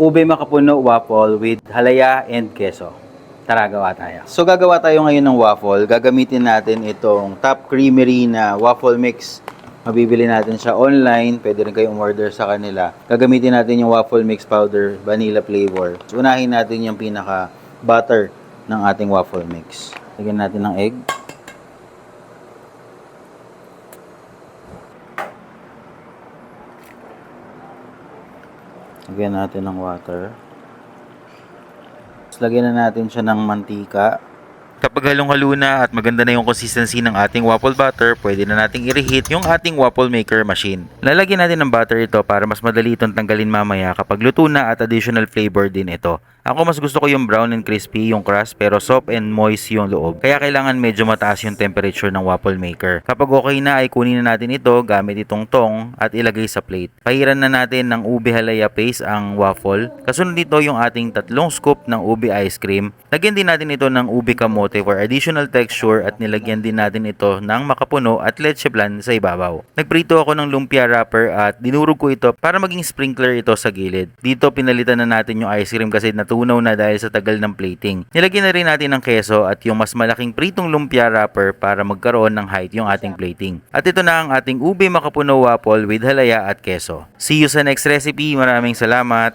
ube makapuno waffle with halaya and keso. Tara, gawa tayo. So, gagawa tayo ngayon ng waffle. Gagamitin natin itong Top Creamery na waffle mix. Mabibili natin siya online. Pwede rin kayong order sa kanila. Gagamitin natin yung waffle mix powder, vanilla flavor. So, unahin natin yung pinaka butter ng ating waffle mix. Lagyan natin ng egg. Lagyan natin ng water. Tapos lagyan na natin siya ng mantika. Kapag halong-halo na at maganda na yung consistency ng ating waffle butter, pwede na nating i-reheat yung ating waffle maker machine. Lalagyan natin ng butter ito para mas madali itong tanggalin mamaya kapag luto na at additional flavor din ito. Ako mas gusto ko yung brown and crispy yung crust pero soft and moist yung loob. Kaya kailangan medyo mataas yung temperature ng waffle maker. Kapag okay na ay kunin na natin ito gamit itong tong at ilagay sa plate. Pahiran na natin ng ube halaya paste ang waffle. Kasunod nito yung ating 3 scoop ng ube ice cream. Lagyan din natin ito ng ube kamote for additional texture at nilagyan din natin ito ng makapuno at leche flan sa ibabaw. Nagprito ako ng lumpia wrapper at dinurog ko ito para maging sprinkler ito sa gilid. Dito pinalitan na natin yung ice cream kasi natunaw na dahil sa tagal ng plating. Nilagyan na rin natin ng keso at yung mas malaking pritong lumpia wrapper para magkaroon ng height yung ating plating. At ito na ang ating ube makapuno waffle with halaya at keso. See you sa next recipe. Maraming salamat!